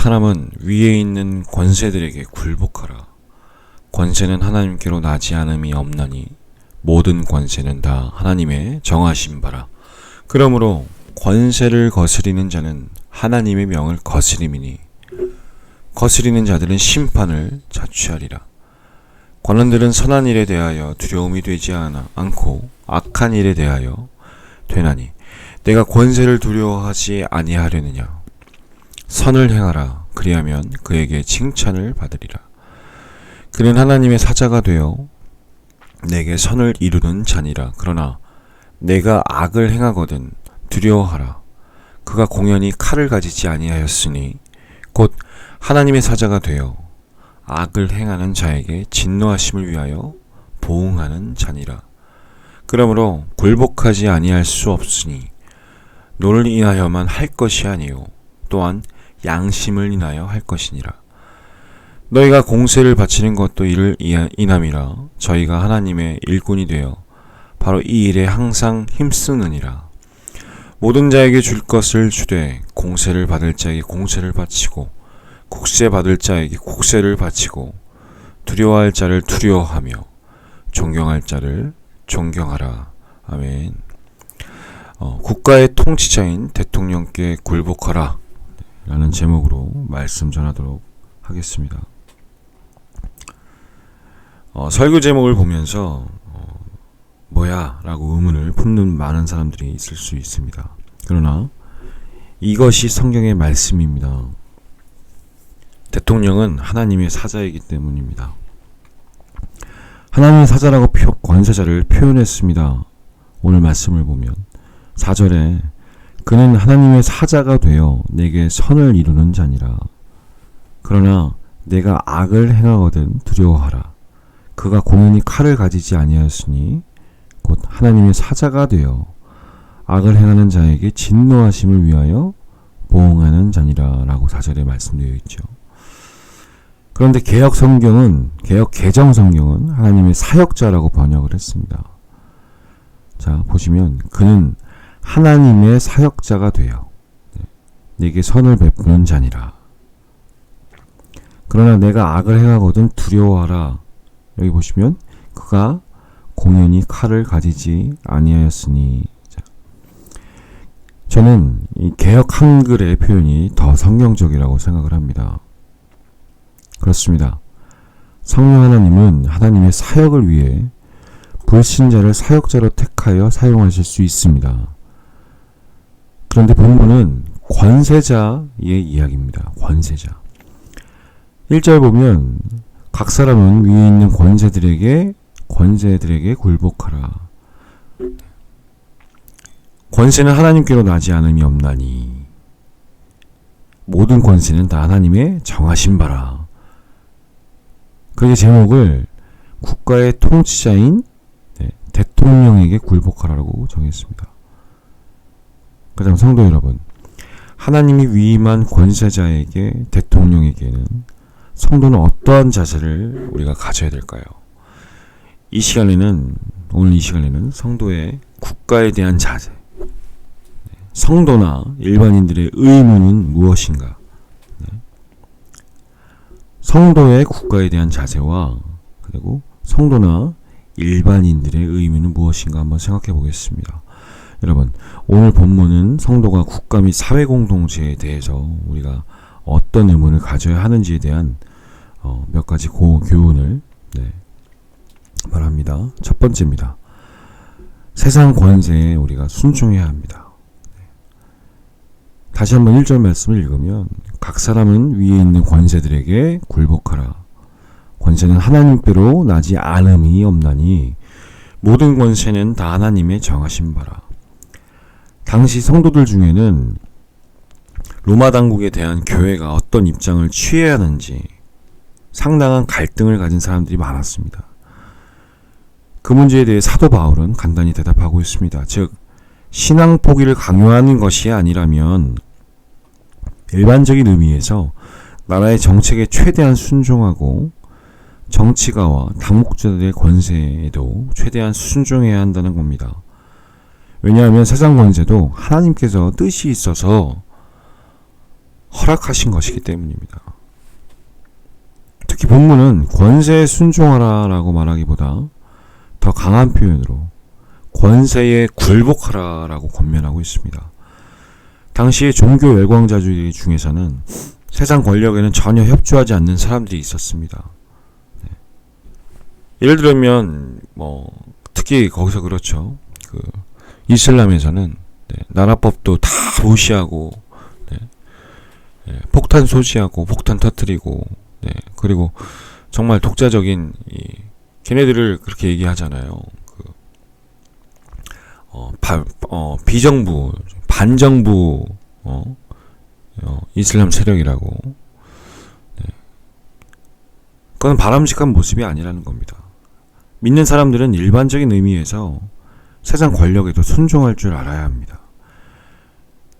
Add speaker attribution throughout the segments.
Speaker 1: 사람은 위에 있는 권세들에게 굴복하라. 권세는 하나님께로 나지 않음이 없나니 모든 권세는 다 하나님의 정하신 바라. 그러므로 권세를 거스리는 자는 하나님의 명을 거스림이니 거스리는 자들은 심판을 자취하리라. 관원들은 선한 일에 대하여 두려움이 되지 않고 악한 일에 대하여 되나니 내가 권세를 두려워하지 아니하려느냐. 선을 행하라. 그리하면 그에게 칭찬을 받으리라. 그는 하나님의 사자가 되어 내게 선을 이루는 자니라. 그러나 내가 악을 행하거든 두려워하라. 그가 공연히 칼을 가지지 아니하였으니 곧 하나님의 사자가 되어 악을 행하는 자에게 진노하심을 위하여 보응하는 자니라. 그러므로 굴복하지 아니할 수 없으니 너를 인하여만 할 것이 아니요 또한 양심을 인하여 할 것이니라. 너희가 공세를 바치는 것도 이를 인함이라. 저희가 하나님의 일꾼이 되어 바로 이 일에 항상 힘쓰느니라. 모든 자에게 줄 것을 주되 공세를 받을 자에게 공세를 바치고 국세 받을 자에게 국세를 바치고 두려워할 자를 두려워하며 존경할 자를 존경하라. 아멘. 국가의 통치자인 대통령께 굴복하라 라는 제목으로 말씀 전하도록 하겠습니다. 설교 제목을 보면서 뭐야? 라고 의문을 품는 많은 사람들이 있을 수 있습니다. 그러나 이것이 성경의 말씀입니다. 대통령은 하나님의 사자이기 때문입니다. 하나님의 사자라고 권세자를 표현했습니다. 오늘 말씀을 보면 4절에 그는 하나님의 사자가 되어 내게 선을 이루는 자니라. 그러나 내가 악을 행하거든 두려워하라. 그가 공연히 칼을 가지지 아니하였으니 곧 하나님의 사자가 되어 악을 행하는 자에게 진노하심을 위하여 보응하는 자니라 라고 4절에 말씀되어 있죠. 그런데 개혁 개정 성경은 하나님의 사역자라고 번역을 했습니다. 자, 보시면 그는 하나님의 사역자가 되어 내게 선을 베푸는 자니라. 그러나 내가 악을 행하거든 두려워하라. 여기 보시면 그가 공연히 칼을 가지지 아니하였으니. 저는 이 개역 한글의 표현이 더 성경적이라고 생각을 합니다. 그렇습니다. 성령 하나님은 하나님의 사역을 위해 불신자를 사역자로 택하여 사용하실 수 있습니다. 그런데 본문은 권세자의 이야기입니다. 권세자. 1절 보면 각 사람은 위에 있는 권세들에게 굴복하라. 권세는 하나님께로 나지 않음이 없나니 모든 권세는 다 하나님의 정하신 바라. 그의 제목을 국가의 통치자인 대통령에게 굴복하라고 정했습니다. 그 다음 성도 여러분, 하나님이 위임한 권세자에게 대통령에게는 성도는 어떠한 자세를 우리가 가져야 될까요? 오늘 이 시간에는 성도의 국가에 대한 자세, 성도나 일반인들의 의무는 무엇인가? 성도의 국가에 대한 자세와 그리고 성도나 일반인들의 의무는 무엇인가 한번 생각해 보겠습니다. 여러분, 오늘 본문은 성도가 국가 및 사회 공동체에 대해서 우리가 어떤 의무를 가져야 하는지에 대한 몇 가지 교훈을 말합니다. 첫 번째입니다. 세상 권세에 우리가 순종해야 합니다. 다시 한번 1절 말씀을 읽으면 각 사람은 위에 있는 권세들에게 굴복하라. 권세는 하나님께로 나지 않음이 없나니 모든 권세는 다 하나님의 정하신 바라. 당시 성도들 중에는 로마 당국에 대한 교회가 어떤 입장을 취해야 하는지 상당한 갈등을 가진 사람들이 많았습니다. 그 문제에 대해 사도 바울은 간단히 대답하고 있습니다. 즉, 신앙 포기를 강요하는 것이 아니라면 일반적인 의미에서 나라의 정책에 최대한 순종하고 정치가와 당국자들의 권세에도 최대한 순종해야 한다는 겁니다. 왜냐하면 세상 권세도 하나님께서 뜻이 있어서 허락하신 것이기 때문입니다. 특히 본문은 권세에 순종하라 라고 말하기보다 더 강한 표현으로 권세에 굴복하라 라고 권면하고 있습니다. 당시의 종교 열광자들 중에서는 세상 권력에는 전혀 협조하지 않는 사람들이 있었습니다. 예를 들면 특히 거기서 그렇죠. 이슬람에서는 나라법도 다 무시하고 폭탄 소지하고 폭탄 터뜨리고 그리고 정말 독자적인 걔네들을 그렇게 얘기하잖아요. 비정부 반정부 이슬람 세력이라고. 그건 바람직한 모습이 아니라는 겁니다. 믿는 사람들은 일반적인 의미에서 세상 권력에도 순종할 줄 알아야 합니다.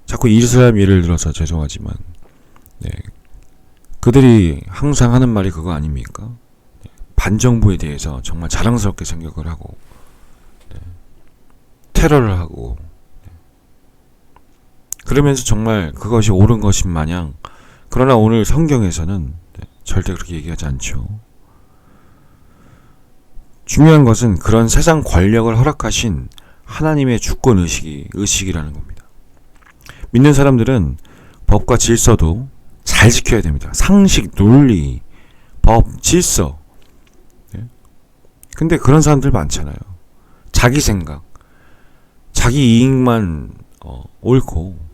Speaker 1: 자꾸 이슬람 예를 들어서 죄송하지만 그들이 항상 하는 말이 그거 아닙니까? 반정부에 대해서 정말 자랑스럽게 생각을 하고 테러를 하고 그러면서 정말 그것이 옳은 것인 마냥, 그러나 오늘 성경에서는 절대 그렇게 얘기하지 않죠. 중요한 것은 그런 세상 권력을 허락하신 하나님의 주권 의식이라는 겁니다. 믿는 사람들은 법과 질서도 잘 지켜야 됩니다. 상식, 논리, 법, 질서. 근데 그런 사람들 많잖아요. 자기 생각, 자기 이익만 옳고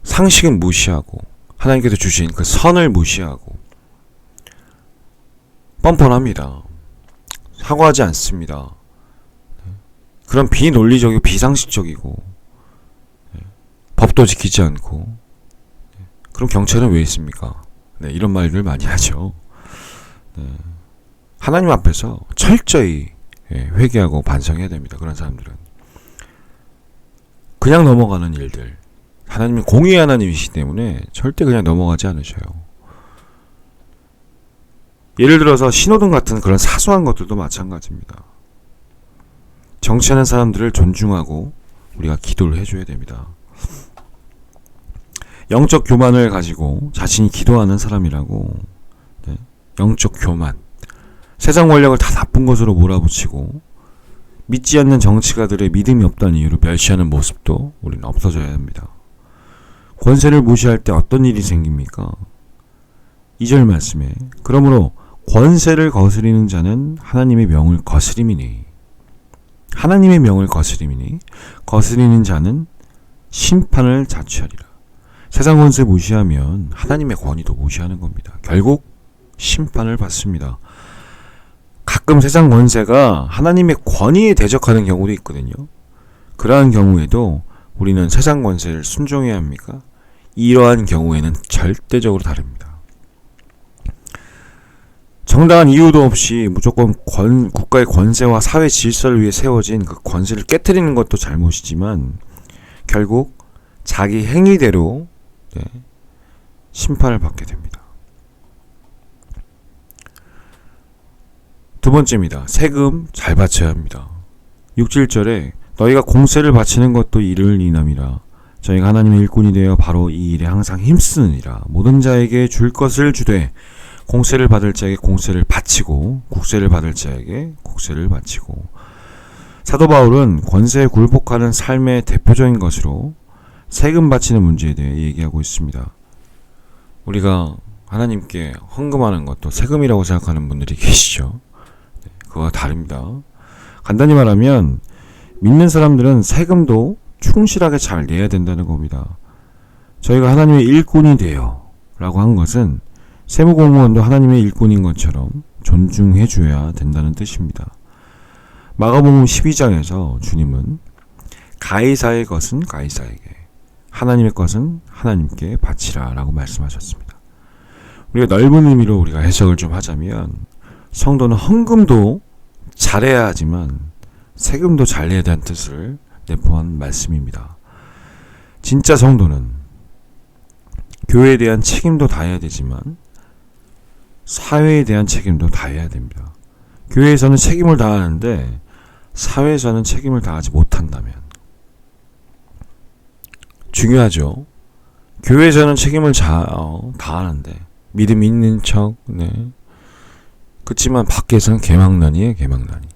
Speaker 1: 상식은 무시하고 하나님께서 주신 그 선을 무시하고 뻔뻔합니다. 사과하지 않습니다. 그런 비논리적이고 비상식적이고 법도 지키지 않고 그럼 경찰은 왜 있습니까? 이런 말들 많이 하죠. 하나님 앞에서 철저히 회개하고 반성해야 됩니다. 그런 사람들은 그냥 넘어가는 일들, 하나님이 공의의 하나님이시기 때문에 절대 그냥 넘어가지 않으셔요. 예를 들어서 신호등 같은 그런 사소한 것들도 마찬가지입니다. 정치하는 사람들을 존중하고 우리가 기도를 해줘야 됩니다. 영적 교만을 가지고 자신이 기도하는 사람이라고, 영적 교만, 세상 권력을 다 나쁜 것으로 몰아붙이고 믿지 않는 정치가들의 믿음이 없다는 이유로 멸시하는 모습도 우리는 없어져야 합니다. 권세를 무시할 때 어떤 일이 생깁니까? 2절 말씀에 그러므로 권세를 거스리는 자는 하나님의 명을 거스림이니, 하나님의 명을 거스림이니 거스리는 자는 심판을 자취하리라. 세상 권세 무시하면 하나님의 권위도 무시하는 겁니다. 결국 심판을 받습니다. 가끔 세상 권세가 하나님의 권위에 대적하는 경우도 있거든요. 그러한 경우에도 우리는 세상 권세를 순종해야 합니까? 이러한 경우에는 절대적으로 다릅니다. 정당한 이유도 없이 무조건 국가의 권세와 사회 질서를 위해 세워진 그 권세를 깨트리는 것도 잘못이지만 결국 자기 행위대로 심판을 받게 됩니다. 두 번째입니다. 세금 잘 바쳐야 합니다. 6, 7절에 너희가 공세를 바치는 것도 이를 인함이라. 저희가 하나님의 일꾼이 되어 바로 이 일에 항상 힘쓰느니라. 모든 자에게 줄 것을 주되 공세를 받을 자에게 공세를 바치고 국세를 받을 자에게 국세를 바치고. 사도 바울은 권세에 굴복하는 삶의 대표적인 것으로 세금 바치는 문제에 대해 얘기하고 있습니다. 우리가 하나님께 헌금하는 것도 세금이라고 생각하는 분들이 계시죠. 그거와 다릅니다. 간단히 말하면 믿는 사람들은 세금도 충실하게 잘 내야 된다는 겁니다. 저희가 하나님의 일꾼이 되어 라고 한 것은 세무공무원도 하나님의 일꾼인 것처럼 존중해 줘야 된다는 뜻입니다. 마가복음 12장에서 주님은 가이사의 것은 가이사에게, 하나님의 것은 하나님께 바치라 라고 말씀하셨습니다. 우리가 넓은 의미로 우리가 해석을 좀 하자면 성도는 헌금도 잘해야 하지만 세금도 잘 내야 한다는 뜻을 내포한 말씀입니다. 진짜 성도는 교회에 대한 책임도 다해야 되지만 사회에 대한 책임도 다해야 됩니다. 교회에서는 책임을 다하는데 사회에서는 책임을 다하지 못한다면 중요하죠. 교회에서는 책임을 다하는데 믿음이 있는 척, 그치만 밖에서는 개망난이에요, 개망난이.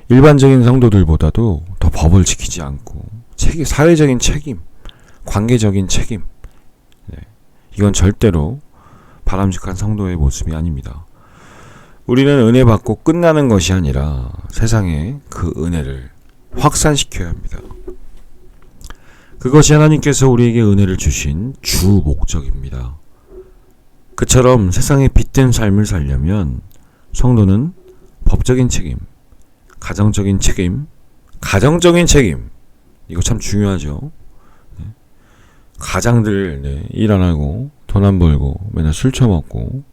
Speaker 1: 일반적인 성도들보다도 더 법을 지키지 않고 사회적인 책임, 관계적인 책임, 이건 절대로 바람직한 성도의 모습이 아닙니다. 우리는 은혜 받고 끝나는 것이 아니라 세상에 그 은혜를 확산시켜야 합니다. 그것이 하나님께서 우리에게 은혜를 주신 주 목적입니다. 그처럼 세상에 빛된 삶을 살려면 성도는 법적인 책임, 가정적인 책임, 이거 참 중요하죠. 가장들 일 안 하고 돈 안 벌고 맨날 술 처먹고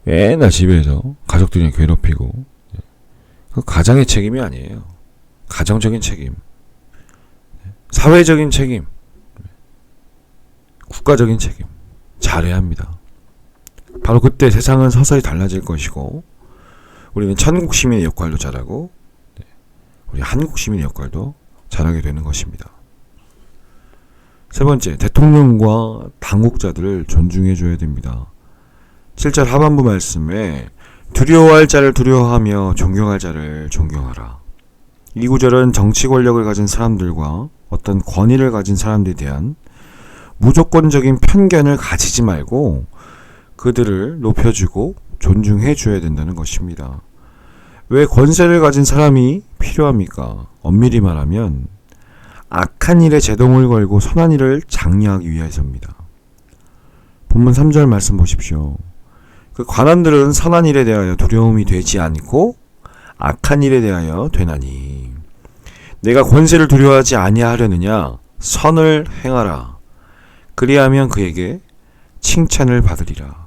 Speaker 1: 맨날 집에서 가족들이랑 괴롭히고, 그 가장의 책임이 아니에요. 가정적인 책임, 사회적인 책임, 국가적인 책임 잘해야 합니다. 바로 그때 세상은 서서히 달라질 것이고 우리는 천국 시민의 역할도 잘하고 우리 한국 시민의 역할도 잘하게 되는 것입니다. 세 번째, 대통령과 당국자들을 존중해 줘야 됩니다. 7절 하반부 말씀에 두려워할 자를 두려워하며 존경할 자를 존경하라. 이 구절은 정치 권력을 가진 사람들과 어떤 권위를 가진 사람들에 대한 무조건적인 편견을 가지지 말고 그들을 높여주고 존중해 줘야 된다는 것입니다. 왜 권세를 가진 사람이 필요합니까? 엄밀히 말하면 악한 일에 제동을 걸고 선한 일을 장려하기 위해서입니다. 본문 3절 말씀 보십시오. 그 관원들은 선한 일에 대하여 두려움이 되지 않고 악한 일에 대하여 되나니 내가 권세를 두려워하지 아니하려느냐? 선을 행하라. 그리하면 그에게 칭찬을 받으리라.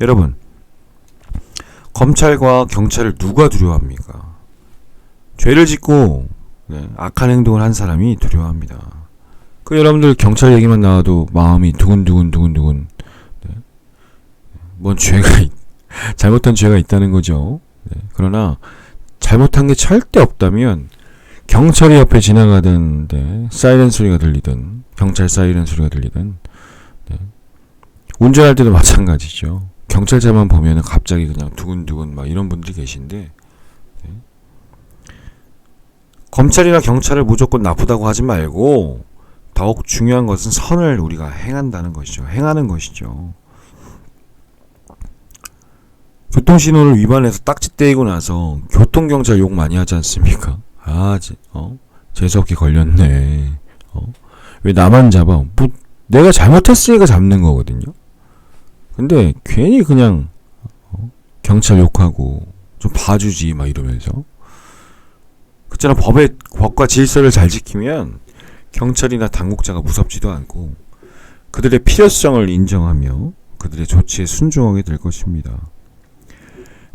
Speaker 1: 여러분, 검찰과 경찰을 누가 두려워합니까? 죄를 짓고 악한 행동을 한 사람이 두려워합니다. 여러분들 경찰 얘기만 나와도 마음이 두근두근 뭔 잘못한 죄가 있다는 거죠. 그러나 잘못한 게 절대 없다면 경찰이 옆에 지나가던 사이렌 소리가 들리든 경찰 사이렌 소리가 들리든 운전할 때도 마찬가지죠. 경찰차만 보면 갑자기 그냥 두근두근 막 이런 분들이 계신데, 검찰이나 경찰을 무조건 나쁘다고 하지 말고 더욱 중요한 것은 선을 우리가 행하는 것이죠. 교통신호를 위반해서 딱지 떼이고 나서 교통경찰 욕 많이 하지 않습니까? 재수없게 걸렸네. 왜 나만 잡아? 내가 잘못했으니까 잡는 거거든요. 근데 괜히 그냥 경찰 욕하고 좀 봐주지 막 이러면서, 그렇잖아. 법과 질서를 잘 지키면 경찰이나 당국자가 무섭지도 않고 그들의 필요성을 인정하며 그들의 조치에 순종하게 될 것입니다.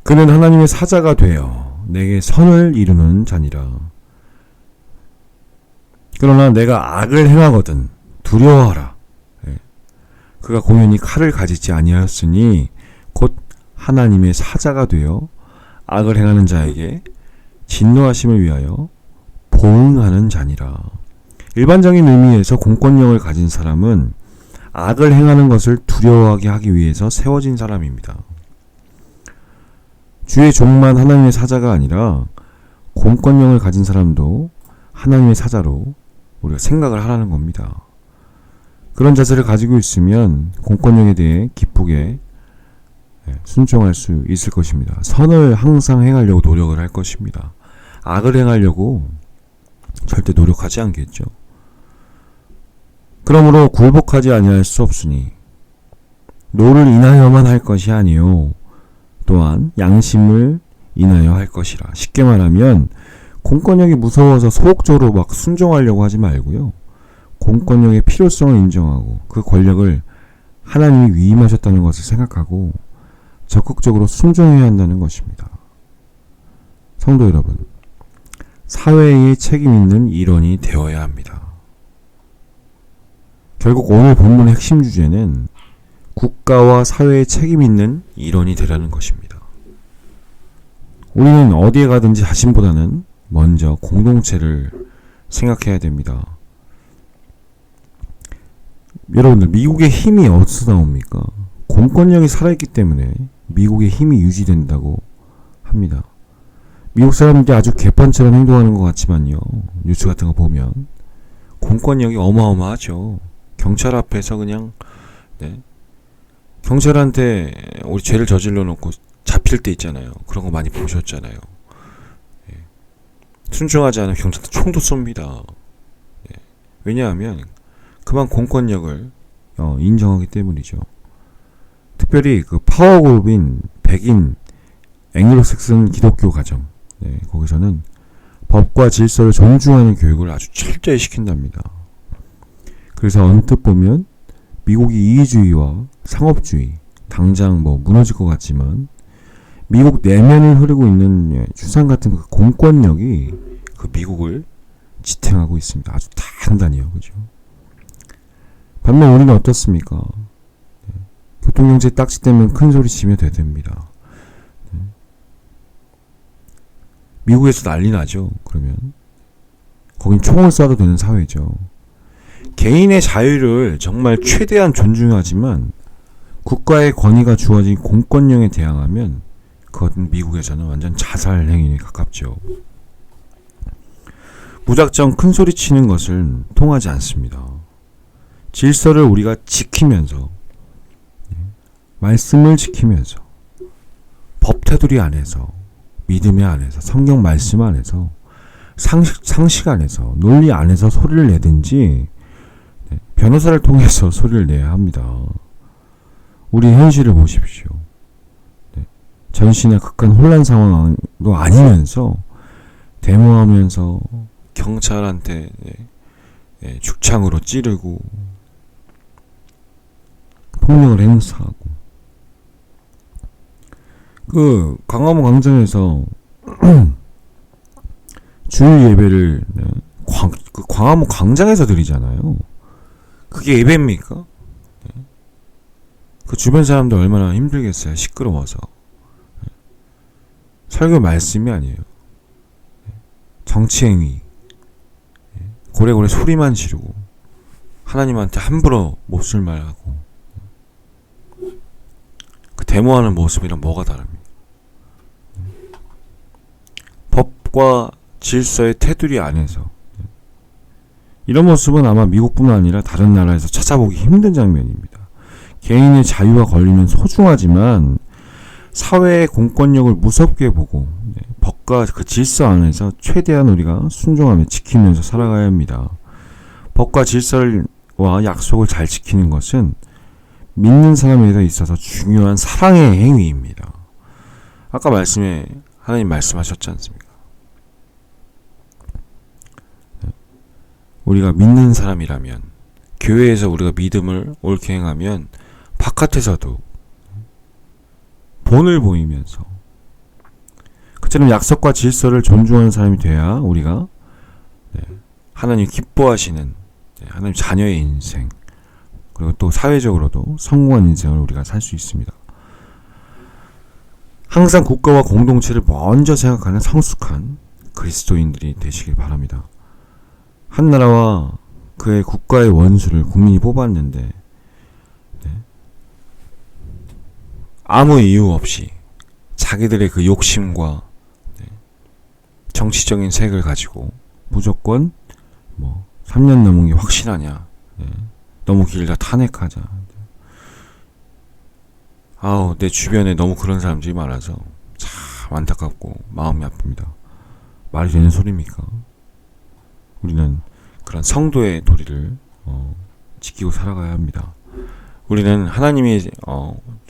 Speaker 1: 그는 하나님의 사자가 되어 내게 선을 이루는 자니라. 그러나 내가 악을 행하거든 두려워하라. 그가 공연히 칼을 가지지 아니하였으니 곧 하나님의 사자가 되어 악을 행하는 자에게 진노하심을 위하여 보응하는 자니라. 일반적인 의미에서 공권력을 가진 사람은 악을 행하는 것을 두려워하게 하기 위해서 세워진 사람입니다. 주의 종만 하나님의 사자가 아니라 공권력을 가진 사람도 하나님의 사자로 우리가 생각을 하라는 겁니다. 그런 자세를 가지고 있으면 공권력에 대해 기쁘게 순종할 수 있을 것입니다. 선을 항상 행하려고 노력을 할 것입니다. 악을 행하려고 절대 노력하지 않겠죠. 그러므로 굴복하지 아니할 수 없으니 노를 인하여만 할 것이 아니요 또한 양심을 인하여 할 것이라. 쉽게 말하면 공권력이 무서워서 소극적으로 막 순종하려고 하지 말고요. 공권력의 필요성을 인정하고 그 권력을 하나님이 위임하셨다는 것을 생각하고 적극적으로 순종해야 한다는 것입니다. 성도 여러분, 사회에 책임 있는 일원이 되어야 합니다. 결국 오늘 본문의 핵심 주제는 국가와 사회에 책임 있는 일원이 되라는 것입니다. 우리는 어디에 가든지 자신보다는 먼저 공동체를 생각해야 됩니다. 여러분들, 미국의 힘이 어디서 나옵니까? 공권력이 살아있기 때문에 미국의 힘이 유지된다고 합니다. 미국 사람들이 아주 개판처럼 행동하는 것 같지만요, 뉴스 같은 거 보면 공권력이 어마어마하죠. 경찰 앞에서 그냥 경찰한테 우리 죄를 저질러 놓고 잡힐 때 있잖아요. 그런 거 많이 보셨잖아요. 순종하지 않으면 경찰한테 총도 쏩니다. 왜냐하면 그만 공권력을 인정하기 때문이죠. 특별히 그 파워그룹인 백인 앵글로색슨 기독교 가정, 거기서는 법과 질서를 존중하는 교육을 아주 철저히 시킨답니다. 그래서 언뜻 보면 미국이 이기주의와 상업주의, 당장 무너질 것 같지만 미국 내면을 흐르고 있는 추상 같은 그 공권력이 그 미국을 지탱하고 있습니다. 아주 단단히요, 그죠? 반면 우리는 어떻습니까? 교통경제 딱지떼면 큰 소리 치며 대됩니다. 미국에서 난리 나죠. 그러면 거긴 총을 쏴도 되는 사회죠. 개인의 자유를 정말 최대한 존중하지만 국가의 권위가 주어진 공권력에 대항하면 그것은 미국에서는 완전 자살 행위에 가깝죠. 무작정 큰 소리 치는 것은 통하지 않습니다. 질서를 우리가 지키면서, 말씀을 지키면서, 법 테두리 안에서, 믿음의 안에서, 성경 말씀 안에서, 상식 안에서, 논리 안에서 소리를 내든지 변호사를 통해서 소리를 내야 합니다. 우리 현실을 보십시오. 전시나 극한 혼란 상황도 아니면서 데모하면서 경찰한테 죽창으로 찌르고 폭력을 행사하고, 그 광화문 광장에서 주일 예배를 그 광화문 광장에서 드리잖아요. 그게 예배입니까? 그 주변 사람들 얼마나 힘들겠어요. 시끄러워서. 설교 말씀이 아니에요. 정치행위, 고래고래 소리만 지르고 하나님한테 함부로 몹쓸 말하고, 그 데모하는 모습이랑 뭐가 다릅니까? 법과 질서의 테두리 안에서. 이런 모습은 아마 미국뿐만 아니라 다른 나라에서 찾아보기 힘든 장면입니다. 개인의 자유가 걸리면 소중하지만 사회의 공권력을 무섭게 보고 법과 그 질서 안에서 최대한 우리가 순종하며 지키면서 살아가야 합니다. 법과 질서와 약속을 잘 지키는 것은 믿는 사람에 있어서 중요한 사랑의 행위입니다. 아까 말씀에 하나님 말씀하셨지 않습니까? 우리가 믿는 사람이라면, 교회에서 우리가 믿음을 옳게 행하면 바깥에서도 본을 보이면서 그처럼 약속과 질서를 존중하는 사람이 돼야 우리가 하나님 기뻐하시는 하나님 자녀의 인생, 그리고 또 사회적으로도 성공한 인생을 우리가 살 수 있습니다. 항상 국가와 공동체를 먼저 생각하는 성숙한 그리스도인들이 되시길 바랍니다. 한 나라와 그의 국가의 원수를 국민이 뽑았는데 아무 이유 없이 자기들의 그 욕심과 정치적인 색을 가지고 무조건 3년 넘은 게 확실하냐, 너무 길다, 탄핵하자. 내 주변에 너무 그런 사람들이 많아서 참 안타깝고 마음이 아픕니다. 말이 되는 소리입니까? 우리는 그런 성도의 도리를 지키고 살아가야 합니다. 우리는 하나님이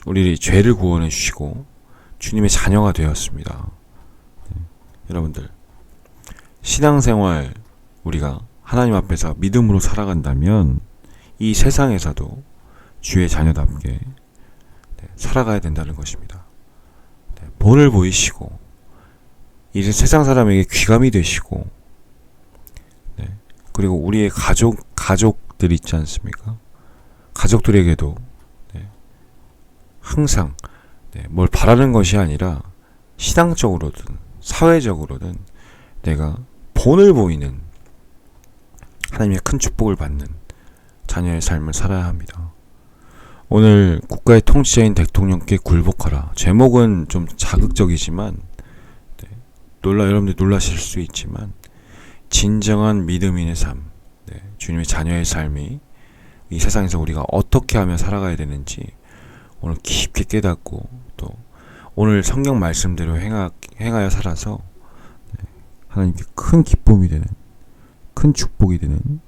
Speaker 1: 우리 죄를 구원해 주시고 주님의 자녀가 되었습니다. 여러분들, 신앙생활 우리가 하나님 앞에서 믿음으로 살아간다면 이 세상에서도 주의 자녀답게 살아가야 된다는 것입니다. 본을 보이시고 이제 세상 사람에게 귀감이 되시고, 그리고 우리의 가족들 있지 않습니까? 가족들에게도 항상 뭘 바라는 것이 아니라 신앙적으로든 사회적으로든 내가 본을 보이는 하나님의 큰 축복을 받는 자녀의 삶을 살아야 합니다. 오늘 국가의 통치자인 대통령께 굴복하라. 제목은 좀 자극적이지만 여러분들 놀라실 수 있지만 진정한 믿음인의 삶, 주님의 자녀의 삶이 이 세상에서 우리가 어떻게 하며 살아가야 되는지 오늘 깊게 깨닫고 또 오늘 성경 말씀대로 행하여 살아서 하나님께 큰 기쁨이 되는, 큰 축복이 되는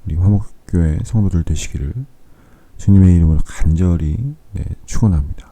Speaker 1: 우리 화목교회 성도들 되시기를 주님의 이름으로 간절히 축원합니다.